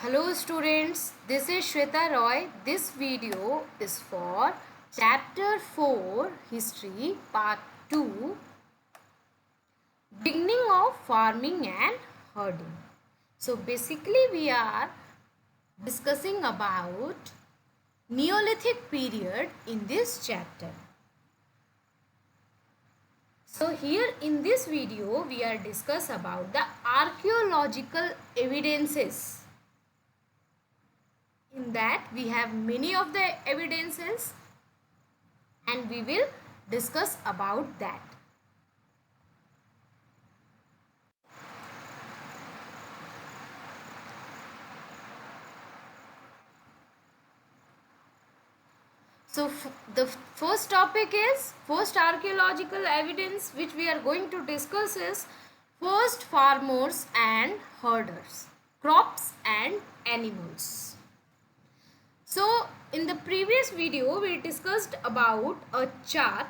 Hello students, this is Shweta Roy. This video is for Chapter 4 History Part 2 Beginning of Farming and Herding. So basically we are discussing about Neolithic period in this chapter. So here in this video we are discuss about the archaeological evidences. In that we have many of the evidences and we will discuss about that. So the first topic is first archaeological evidence which we are going to discuss is first farmers and herders, crops and animals. So in the previous video we discussed about a chart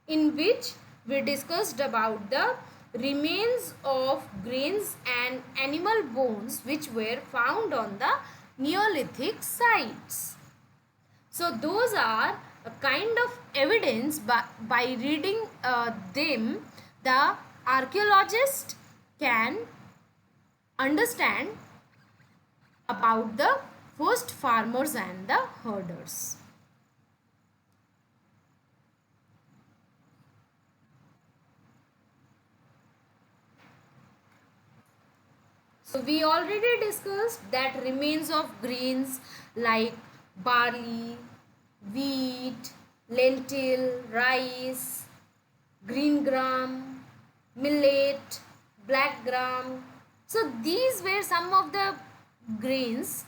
in which we discussed about the remains of grains and animal bones which were found on the Neolithic sites. So those are a kind of evidence by reading them the archaeologist can understand about the first farmers and the herders. So we already discussed that remains of grains like barley, wheat, lentil, rice, green gram, millet, black gram. So these were some of the grains.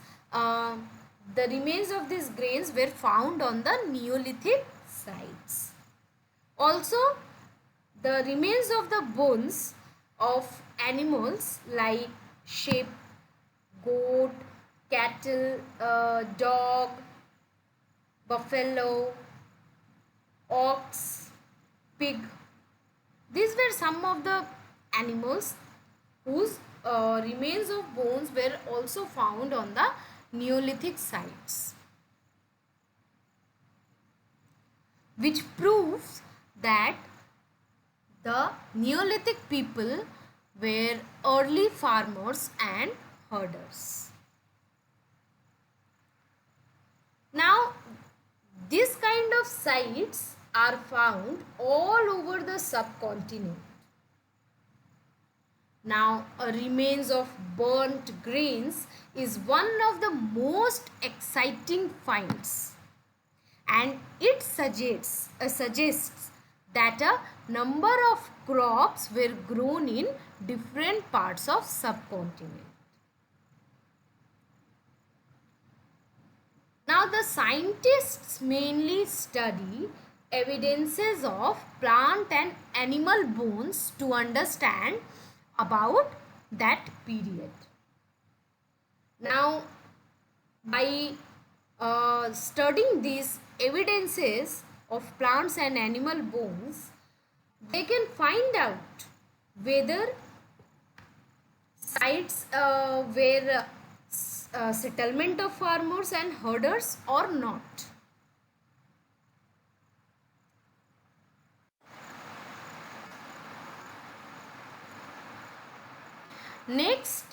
The remains of these grains were found on the Neolithic sites. Also, the remains of the bones of animals like sheep, goat, cattle, dog, buffalo, ox, pig. These were some of the animals whose remains of bones were also found on the Neolithic sites, which proves that the Neolithic people were early farmers and herders. Now, this kind of sites are found all over the subcontinent. Now, a remains of burnt grains is one of the most exciting finds, and it suggests that a number of crops were grown in different parts of subcontinent. Now the scientists mainly study evidences of plant and animal bones to understand about that period. Now by studying these evidences of plants and animal bones, they can find out whether sites were settlement of farmers and herders or not. Next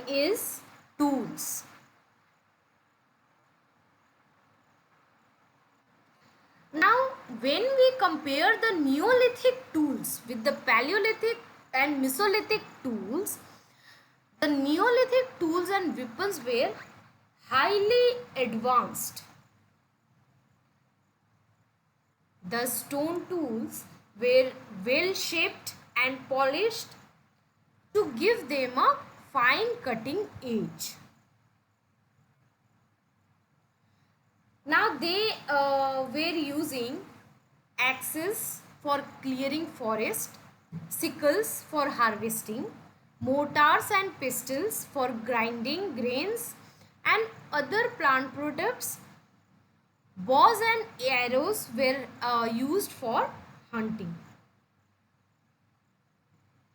is tools. Now, when we compare the Neolithic tools with the Paleolithic and Mesolithic tools, the Neolithic tools and weapons were highly advanced. The stone tools were well shaped and polished to give them a fine cutting edge. Now they were using axes for clearing forest, sickles for harvesting, mortars and pestles for grinding grains and other plant products. Bows and arrows were used for hunting.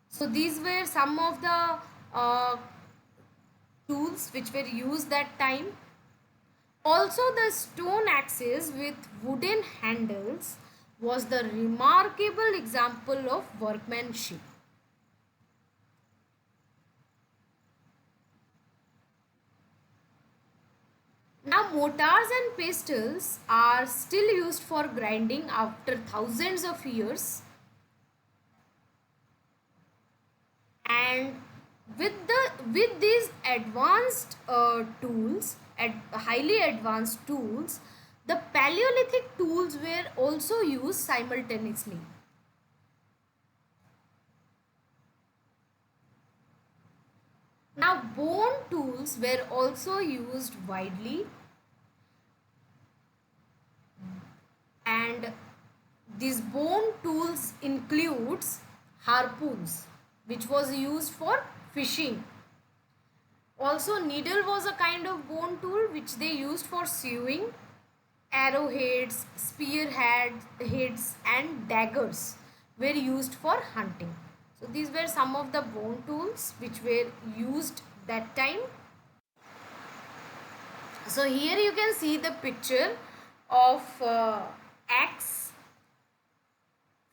So these were some of the tools which were used that time. Also, the stone axes with wooden handles was the remarkable example of workmanship. Now, mortars and pestles are still used for grinding after thousands of years, and with these advanced tools, highly advanced tools, the Paleolithic tools were also used simultaneously. Now, bone tools were also used widely, and these bone tools includes harpoons, which was used for fishing. Also, needle was a kind of bone tool which they used for sewing. Arrowheads, spearheads, and daggers were used for hunting. So these were some of the bone tools which were used that time. So here you can see the picture of axe.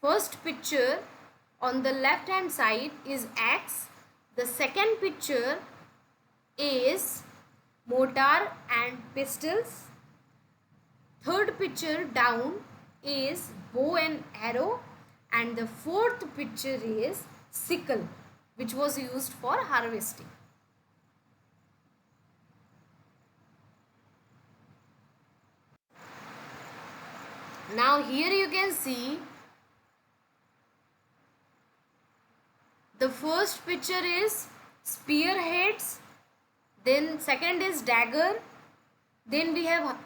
First picture on the left hand side is axe. The second picture is mortar and pistols. Third picture down is bow and arrow, and the fourth picture is sickle, which was used for harvesting. Now here you can see the first picture is spearheads, then second is dagger, then we have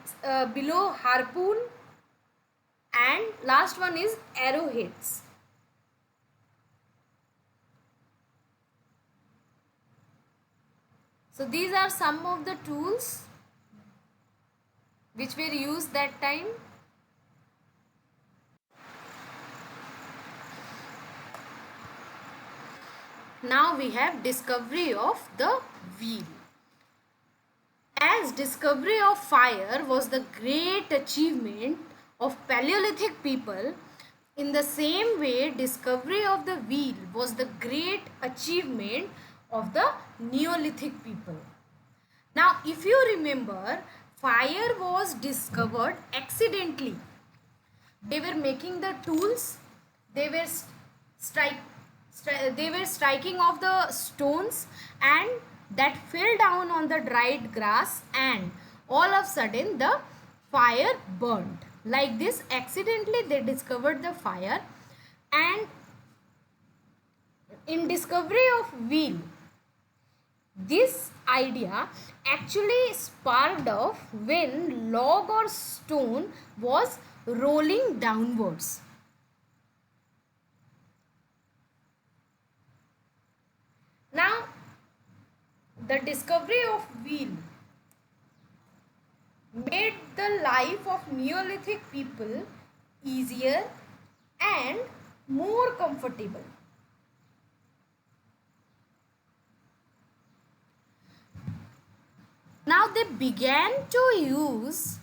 below harpoon, and last one is arrowheads. So these are some of the tools which were used that time. Now we have discovery of the wheel. As discovery of fire was the great achievement of Paleolithic people, in the same way discovery of the wheel was the great achievement of the Neolithic people. Now if you remember, fire was discovered accidentally. They were making the tools, they were striking off the stones, and that fell down on the dried grass, and all of a sudden the fire burned. Like this, accidentally they discovered the fire. And in discovery of wheel, this idea actually sparked off when log or stone was rolling downwards. Now, the discovery of wheel made the life of Neolithic people easier and more comfortable. Now they began to use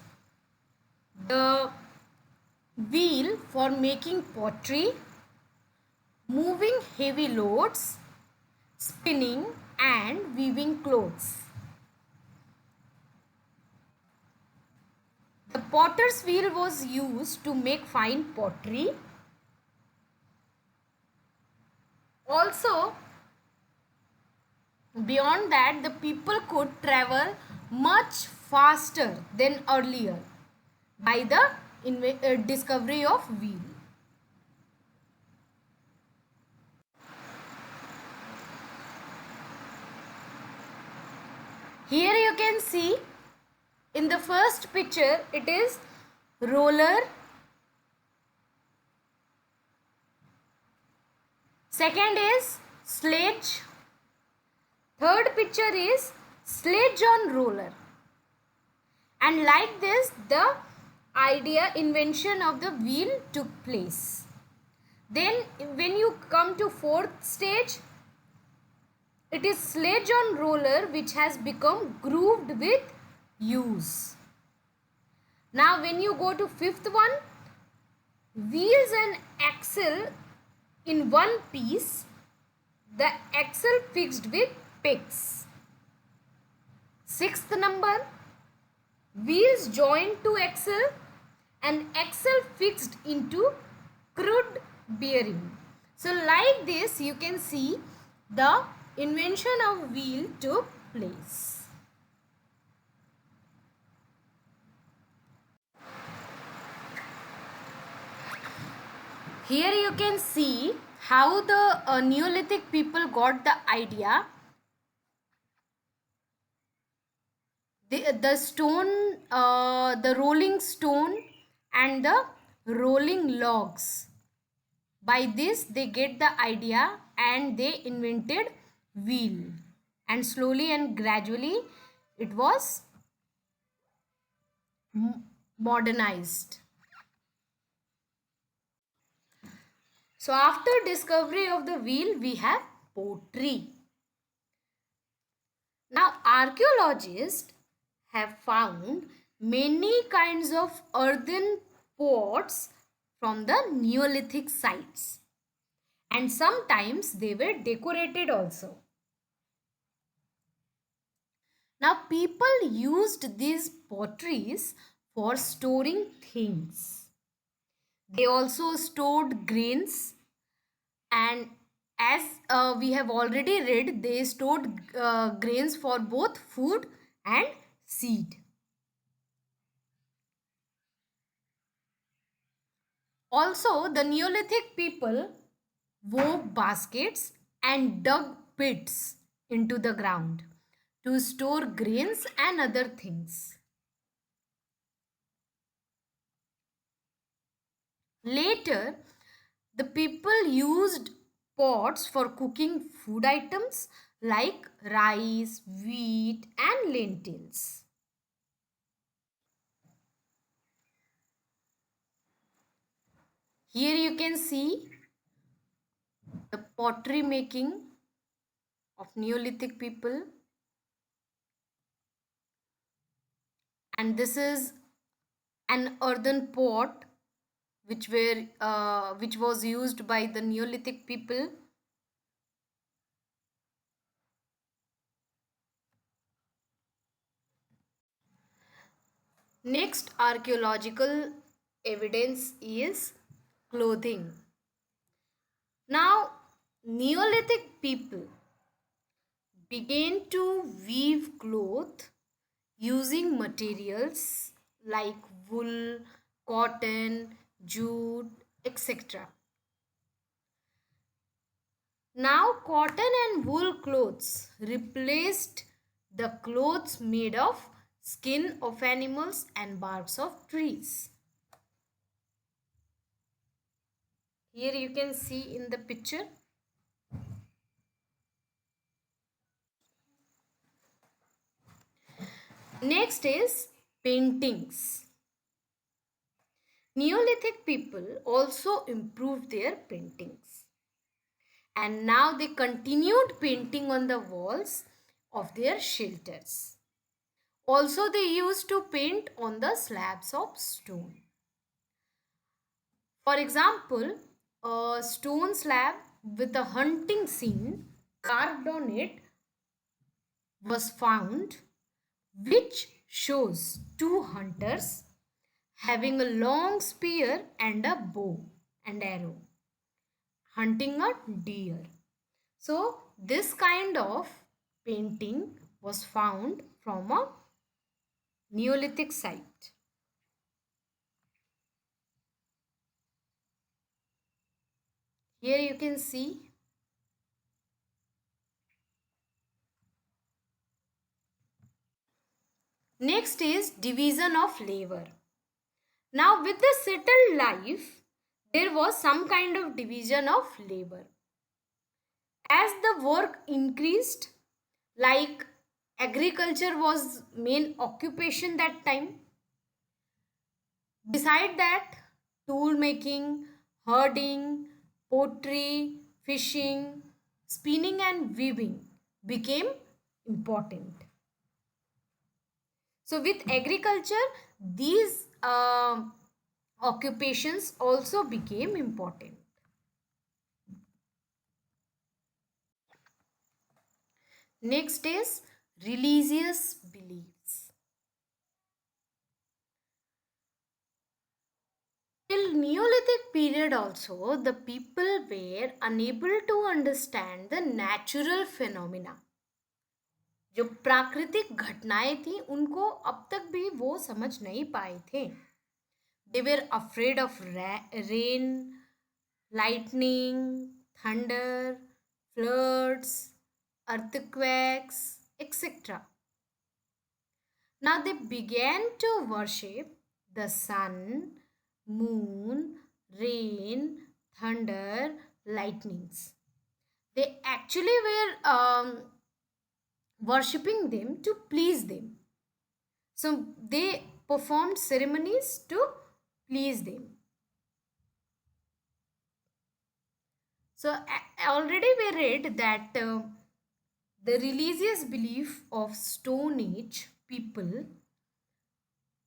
the wheel for making pottery, moving heavy loads, spinning, and weaving clothes. The potter's wheel was used to make fine pottery. Also, beyond that, the people could travel much faster than earlier by the discovery of wheel. Here you can see in the first picture it is roller, second is sledge, third picture is sledge on roller, and like this the invention of the wheel took place. Then when you come to fourth stage, It is sledge on roller which has become grooved with use. Now when you go to fifth one, wheels and axle in one piece, the axle fixed with picks. Sixth number, wheels joined to axle and axle fixed into crude bearing. So like this you can see the invention of wheel took place. Here you can see how the Neolithic people got the idea. The stone, the rolling stone and the rolling logs. By this they get the idea and they invented wheel, and slowly and gradually it was modernized. So after discovery of the wheel we have pottery. Now archaeologists have found many kinds of earthen pots from the Neolithic sites, and sometimes they were decorated also. Now people used these potteries for storing things. They also stored grains, and as we have already read, they stored grains for both food and seed. Also, the Neolithic people wove baskets and dug pits into the ground to store grains and other things. Later, the people used pots for cooking food items like rice, wheat, and lentils. Here you can see the pottery making of Neolithic people, and this is an earthen pot which was used by the Neolithic people. Next archaeological evidence is clothing. Now Neolithic people began to weave cloth using materials like wool, cotton, jute, etc. Now cotton and wool clothes replaced the clothes made of skin of animals and barks of trees. Here you can see in the picture. Next is paintings. Neolithic people also improved their paintings, and now they continued painting on the walls of their shelters. Also, they used to paint on the slabs of stone. For example, a stone slab with a hunting scene carved on it was found, which shows two hunters having a long spear and a bow and arrow hunting a deer. So this kind of painting was found from a Neolithic site. Here you can see next is division of labor. Now with the settled life, there was some kind of division of labor. As the work increased, like agriculture was main occupation that time. Beside that, tool making, herding, pottery, fishing, spinning and weaving became important. So with agriculture, these occupations also became important. Next is religious beliefs. Till Neolithic period also, the people were unable to understand the natural phenomena. जो प्राकृतिक घटनाएं थी उनको अब तक भी वो समझ नहीं पाए थे. They were afraid of rain, lightning, thunder, floods, earthquakes, etc. Now they began to worship the sun, moon, rain, thunder, lightnings. They actually were worshipping them to please them. So they performed ceremonies to please them. So already we read that the religious belief of Stone Age people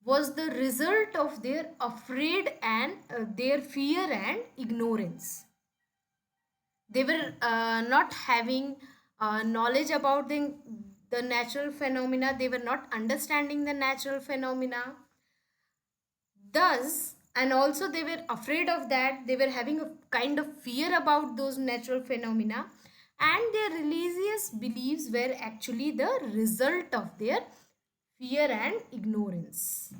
was the result of their afraid and their fear and ignorance. They were not having knowledge about the natural phenomena. They were not understanding the natural phenomena. Thus, and also they were afraid of that. They were having a kind of fear about those natural phenomena, and their religious beliefs were actually the result of their fear and ignorance.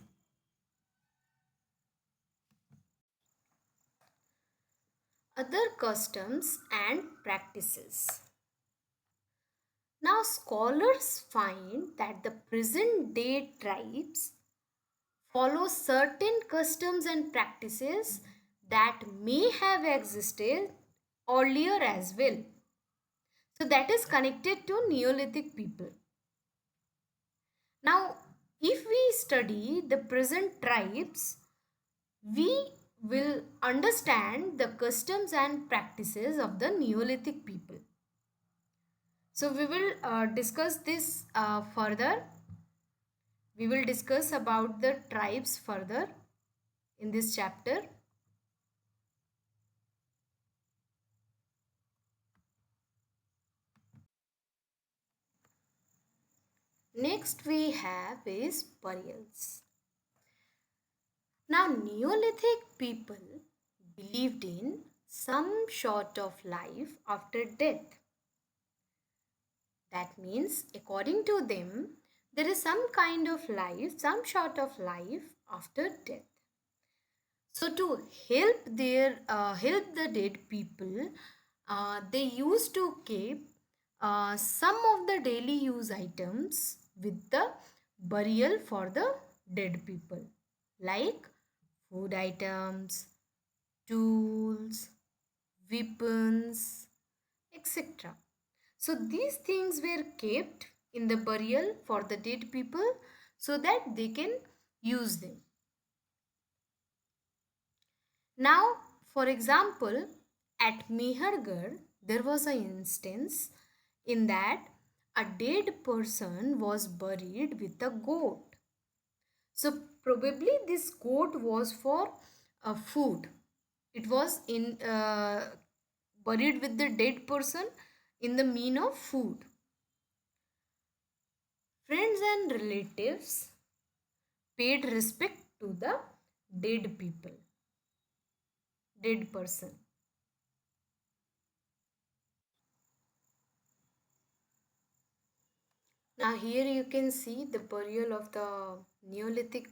Other customs and practices. Now, scholars find that the present day tribes follow certain customs and practices that may have existed earlier as well. So, that is connected to Neolithic people. Now, if we study the present tribes, we will understand the customs and practices of the Neolithic people. So we will discuss this further. We will discuss about the tribes further in this chapter. Next we have is burials. Now Neolithic people believed in some sort of life after death. That means according to them there is some kind of life, some sort of life after death. So to help the dead people, they used to keep some of the daily use items with the burial for the dead people, like food items, tools, weapons, etc. So these things were kept in the burial for the dead people so that they can use them. Now, for example, at Mehergarh, there was an instance in that a dead person was buried with a goat. So, probably this goat was for food. It was buried with the dead person in the mean of food. Friends and relatives paid respect to the dead people, dead person. Now here you can see the burial of the Neolithic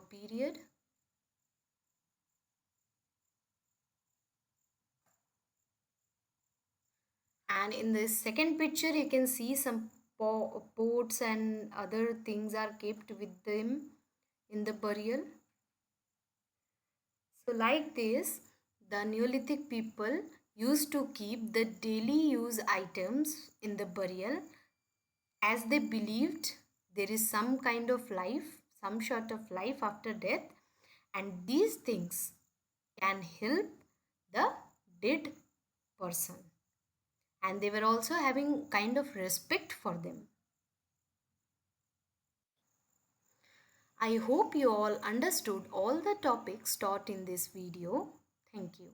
period. And in the second picture you can see some pots and other things are kept with them in the burial. So like this, the Neolithic people used to keep the daily use items in the burial as they believed there is some kind of life, some sort of life after death, and these things can help the dead person. and they were also having kind of respect for them. I hope you all understood all the topics taught in this video. Thank you.